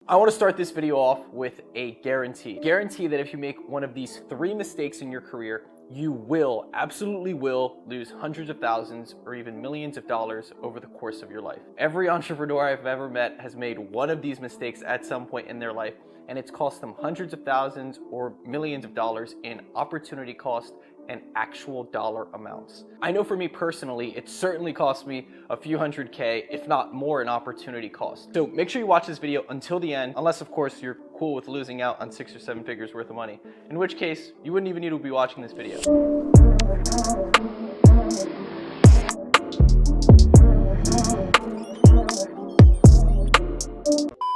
I want to start this video off with a guarantee. Guarantee that if you make one of these 3 mistakes in your career, you will, absolutely will, lose hundreds of thousands or even millions of dollars over the course of your life. Every entrepreneur I've ever met has made one of these mistakes at some point in their life, and it's cost them hundreds of thousands or millions of dollars in opportunity cost and actual dollar amounts. I know for me personally, it certainly cost me a few hundred K, if not more, in opportunity cost. So make sure you watch this video until the end, unless of course you're cool with losing out on 6 or 7 figures worth of money, in which case you wouldn't even need to be watching this video.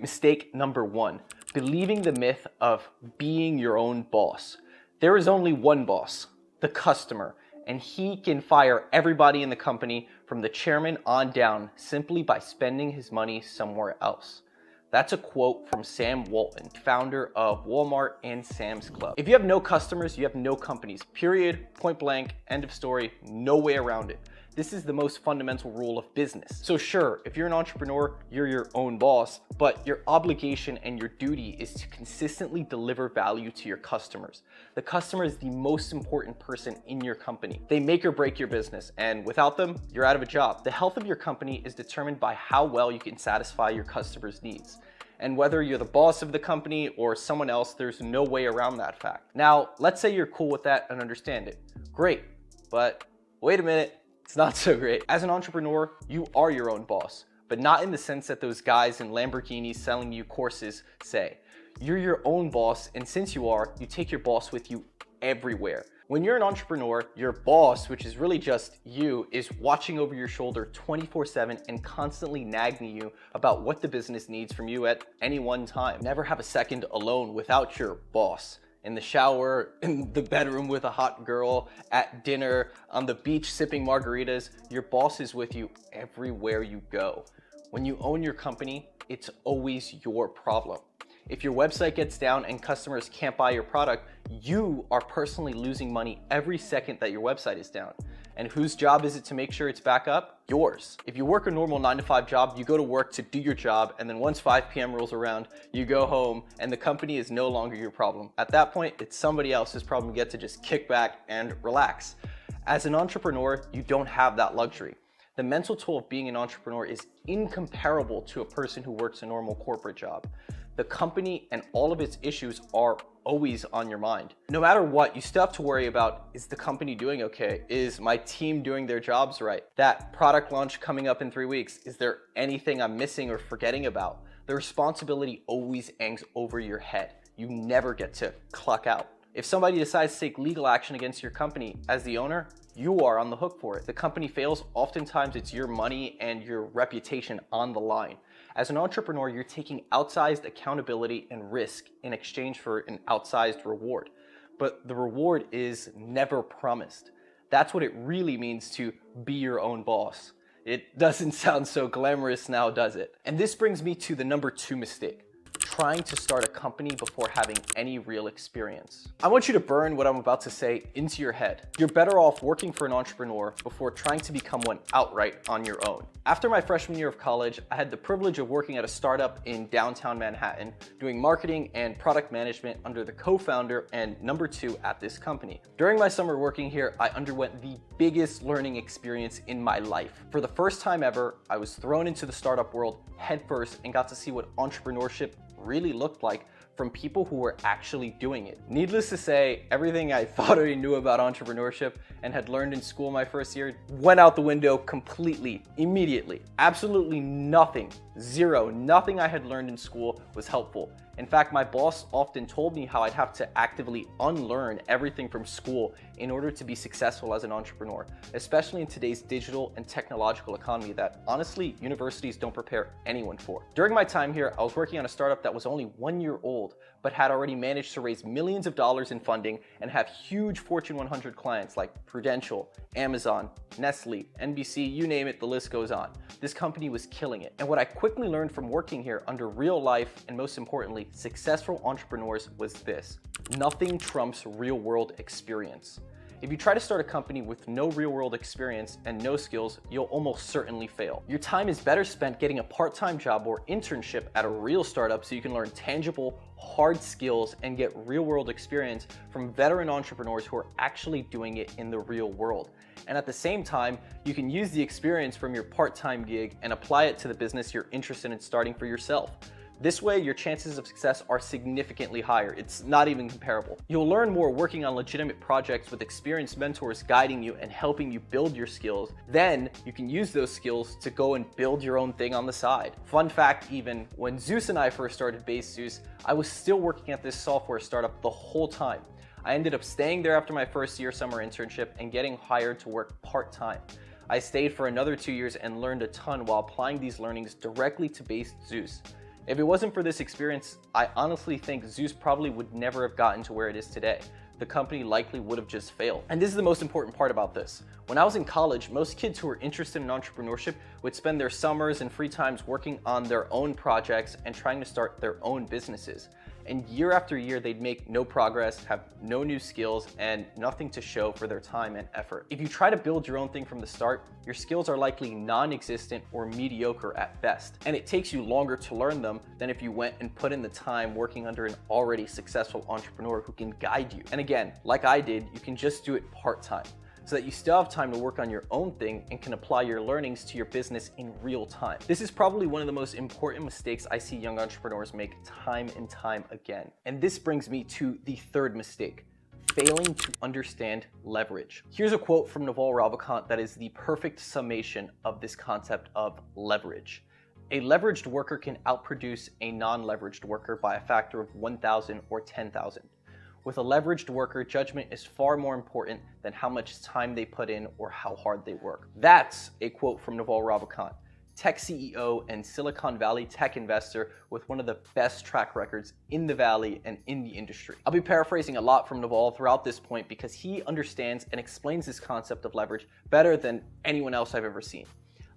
Mistake number 1, believing the myth of being your own boss. There is only one boss, the customer, and he can fire everybody in the company from the chairman on down simply by spending his money somewhere else. That's a quote from Sam Walton, founder of Walmart and Sam's Club. If you have no customers, you have no companies, period, point blank, end of story, no way around it. This is the most fundamental rule of business. So sure, if you're an entrepreneur, you're your own boss, but your obligation and your duty is to consistently deliver value to your customers. The customer is the most important person in your company. They make or break your business, and without them, you're out of a job. The health of your company is determined by how well you can satisfy your customers' needs. And whether you're the boss of the company or someone else, there's no way around that fact. Now, let's say you're cool with that and understand it. Great, but wait a minute. It's not so great. As an entrepreneur, you are your own boss, but not in the sense that those guys in Lamborghinis selling you courses say. You're your own boss, and since you are, you take your boss with you everywhere. When you're an entrepreneur, your boss, which is really just you, is watching over your shoulder 24/7 and constantly nagging you about what the business needs from you at any one time. Never have a second alone without your boss. In the shower, in the bedroom with a hot girl, at dinner, on the beach sipping margaritas, your boss is with you everywhere you go. When you own your company, it's always your problem. If your website gets down and customers can't buy your product, you are personally losing money every second that your website is down. And whose job is it to make sure it's back up? Yours. If you work a normal 9-to-5 job, you go to work to do your job, and then once 5 p.m. rolls around, you go home and the company is no longer your problem. At that point, it's somebody else's problem. You get to just kick back and relax. As an entrepreneur, you don't have that luxury. The mental toll of being an entrepreneur is incomparable to a person who works a normal corporate job. The company and all of its issues are always on your mind. No matter what, you still have to worry about, is the company doing okay? Is my team doing their jobs right? That product launch coming up in 3 weeks, is there anything I'm missing or forgetting about? The responsibility always hangs over your head. You never get to clock out. If somebody decides to take legal action against your company, as the owner, you are on the hook for it. The company fails, oftentimes it's your money and your reputation on the line. As an entrepreneur, you're taking outsized accountability and risk in exchange for an outsized reward. But the reward is never promised. That's what it really means to be your own boss. It doesn't sound so glamorous now, does it? And this brings me to the number 2 mistake. Trying to start a company before having any real experience. I want you to burn what I'm about to say into your head. You're better off working for an entrepreneur before trying to become one outright on your own. After my freshman year of college, I had the privilege of working at a startup in downtown Manhattan, doing marketing and product management under the co-founder and number 2 at this company. During my summer working here, I underwent the biggest learning experience in my life. For the first time ever, I was thrown into the startup world headfirst and got to see what entrepreneurship really looked like from people who were actually doing it. Needless to say, everything I thought I knew about entrepreneurship and had learned in school my first year went out the window completely, immediately. Absolutely nothing, zero, nothing I had learned in school was helpful. In fact, my boss often told me how I'd have to actively unlearn everything from school in order to be successful as an entrepreneur, especially in today's digital and technological economy that honestly, universities don't prepare anyone for. During my time here, I was working on a startup that was only 1 year old, but had already managed to raise millions of dollars in funding and have huge Fortune 100 clients like Prudential, Amazon, Nestle, NBC, you name it, the list goes on. This company was killing it. And what I quickly learned from working here under real life and most importantly, successful entrepreneurs was this: nothing trumps real world experience. If you try to start a company with no real-world experience and no skills, you'll almost certainly fail. Your time is better spent getting a part-time job or internship at a real startup so you can learn tangible, hard skills and get real-world experience from veteran entrepreneurs who are actually doing it in the real world. And at the same time, you can use the experience from your part-time gig and apply it to the business you're interested in starting for yourself. This way, your chances of success are significantly higher. It's not even comparable. You'll learn more working on legitimate projects with experienced mentors guiding you and helping you build your skills. Then you can use those skills to go and build your own thing on the side. Fun fact even, when Zeus and I first started Base Zeus, I was still working at this software startup the whole time. I ended up staying there after my first year summer internship and getting hired to work part-time. I stayed for another 2 years and learned a ton while applying these learnings directly to Base Zeus. If it wasn't for this experience, I honestly think Zeus probably would never have gotten to where it is today. The company likely would have just failed. And this is the most important part about this. When I was in college, most kids who were interested in entrepreneurship would spend their summers and free times working on their own projects and trying to start their own businesses. And year after year, they'd make no progress, have no new skills, and nothing to show for their time and effort. If you try to build your own thing from the start, your skills are likely non-existent or mediocre at best. And it takes you longer to learn them than if you went and put in the time working under an already successful entrepreneur who can guide you. And again, like I did, you can just do it part-time, so that you still have time to work on your own thing and can apply your learnings to your business in real time. This is probably one of the most important mistakes I see young entrepreneurs make time and time again. And this brings me to the third mistake: failing to understand leverage. Here's a quote from Naval Ravikant that is the perfect summation of this concept of leverage. A leveraged worker can outproduce a non-leveraged worker by a factor of 1,000 or 10,000. With a leveraged worker, judgment is far more important than how much time they put in or how hard they work. That's a quote from Naval Ravikant, tech CEO and Silicon Valley tech investor with one of the best track records in the Valley and in the industry. I'll be paraphrasing a lot from Naval throughout this point because he understands and explains this concept of leverage better than anyone else I've ever seen.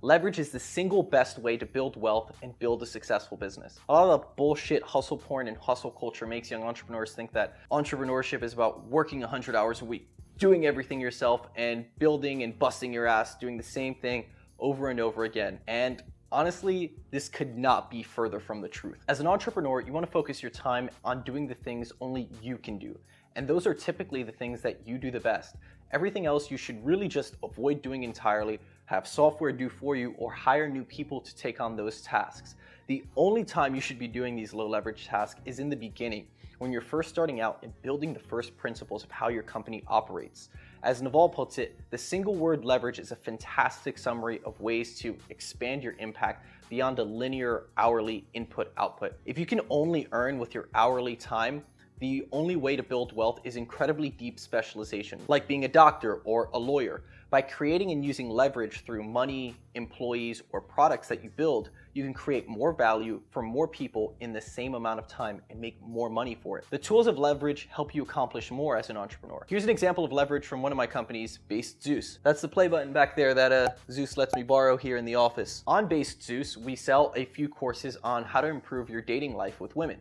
Leverage is the single best way to build wealth and build a successful business. A lot of the bullshit hustle porn and hustle culture makes young entrepreneurs think that entrepreneurship is about working 100 hours a week, doing everything yourself, and building and busting your ass, doing the same thing over and over again. And honestly, this could not be further from the truth. As an entrepreneur, you want to focus your time on doing the things only you can do. And those are typically the things that you do the best. Everything else you should really just avoid doing entirely, have software do for you, or hire new people to take on those tasks. The only time you should be doing these low leverage tasks is in the beginning, when you're first starting out and building the first principles of how your company operates. As Naval puts it, the single word leverage is a fantastic summary of ways to expand your impact beyond a linear hourly input-output. If you can only earn with your hourly time, the only way to build wealth is incredibly deep specialization, like being a doctor or a lawyer. By creating and using leverage through money, employees, or products that you build, you can create more value for more people in the same amount of time and make more money for it. The tools of leverage help you accomplish more as an entrepreneur. Here's an example of leverage from one of my companies, Base Zeus. That's the play button back there that Zeus lets me borrow here in the office. On Base Zeus, we sell a few courses on how to improve your dating life with women.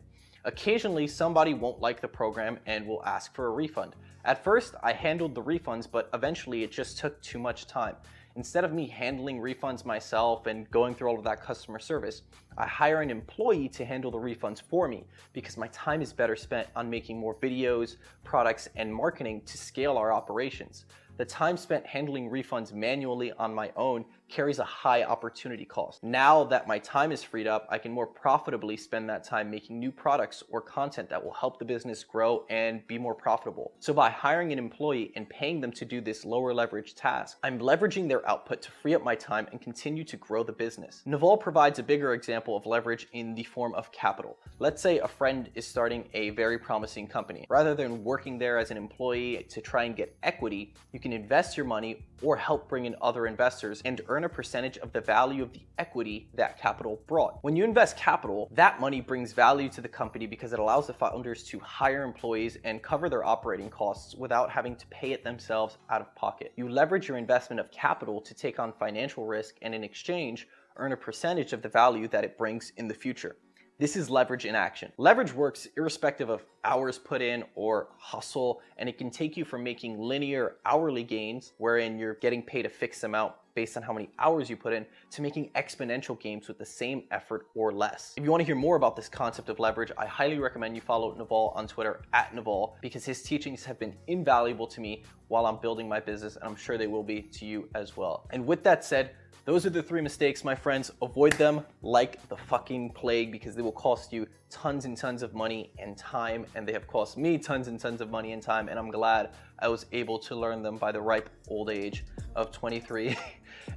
Occasionally, somebody won't like the program and will ask for a refund. At first, I handled the refunds, but eventually it just took too much time. Instead of me handling refunds myself and going through all of that customer service, I hire an employee to handle the refunds for me because my time is better spent on making more videos, products, and marketing to scale our operations. The time spent handling refunds manually on my own carries a high opportunity cost. Now that my time is freed up, I can more profitably spend that time making new products or content that will help the business grow and be more profitable. So by hiring an employee and paying them to do this lower leverage task, I'm leveraging their output to free up my time and continue to grow the business. Naval provides a bigger example of leverage in the form of capital. Let's say a friend is starting a very promising company. Rather than working there as an employee to try and get equity, you can invest your money or help bring in other investors and earn a percentage of the value of the equity that capital brought. When you invest capital, that money brings value to the company because it allows the founders to hire employees and cover their operating costs without having to pay it themselves out of pocket. You leverage your investment of capital to take on financial risk and in exchange, earn a percentage of the value that it brings in the future. This is leverage in action. Leverage works irrespective of hours put in or hustle, and it can take you from making linear hourly gains, wherein you're getting paid a fixed amount based on how many hours you put in, to making exponential gains with the same effort or less. If you want to hear more about this concept of leverage, I highly recommend you follow Naval on Twitter @Naval, because his teachings have been invaluable to me while I'm building my business, and I'm sure they will be to you as well. And with that said, those are the 3 mistakes, my friends. Avoid them like the fucking plague, because they will cost you tons and tons of money and time, and they have cost me tons and tons of money and time, and I'm glad I was able to learn them by the ripe old age of 23,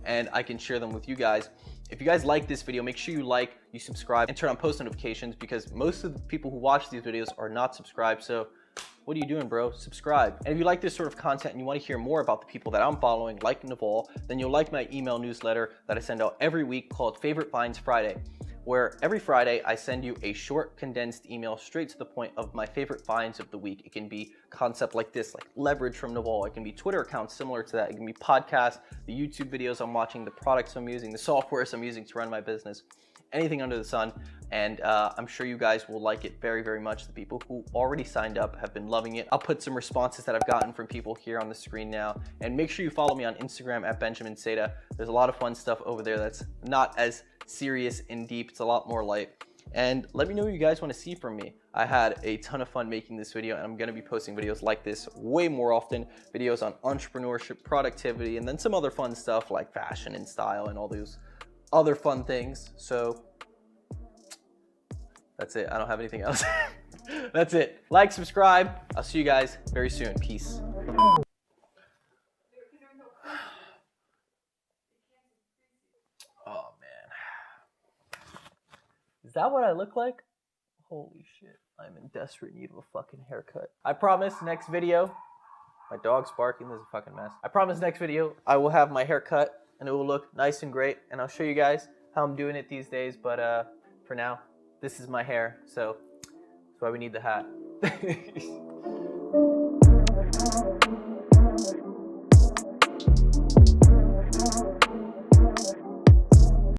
and I can share them with you guys. If you guys like this video, make sure you like, you subscribe, and turn on post notifications, because most of the people who watch these videos are not subscribed, so what are you doing, bro? Subscribe. And if you like this sort of content and you want to hear more about the people that I'm following, like Naval, then you'll like my email newsletter that I send out every week called Favorite Finds Friday, where every Friday I send you a short, condensed email straight to the point of my favorite finds of the week. It can be concept like this, like leverage from Naval. It can be Twitter accounts similar to that. It can be podcasts, the YouTube videos I'm watching, the products I'm using, the softwares I'm using to run my business. Anything under the sun, and I'm sure you guys will like it very, very much. The people who already signed up have been loving it. I'll put some responses that I've gotten from people here on the screen now, and make sure you follow me on Instagram @BenjaminSeda. There's a lot of fun stuff over there that's not as serious and deep. It's a lot more light. And let me know what you guys want to see from me. I had a ton of fun making this video, and I'm going to be posting videos like this way more often, videos on entrepreneurship, productivity, and then some other fun stuff like fashion and style and all those other fun things. So that's it. I don't have anything else. That's it. Like, subscribe. I'll see you guys very soon. Peace. Oh man, is that what I look like? Holy shit, I'm in desperate need of a fucking haircut. I promise next video, my dog's barking, this is a fucking mess. I promise next video I will have my hair cut and it will look nice and great, and I'll show you guys how I'm doing it these days, but for now, this is my hair, so that's why we need the hat.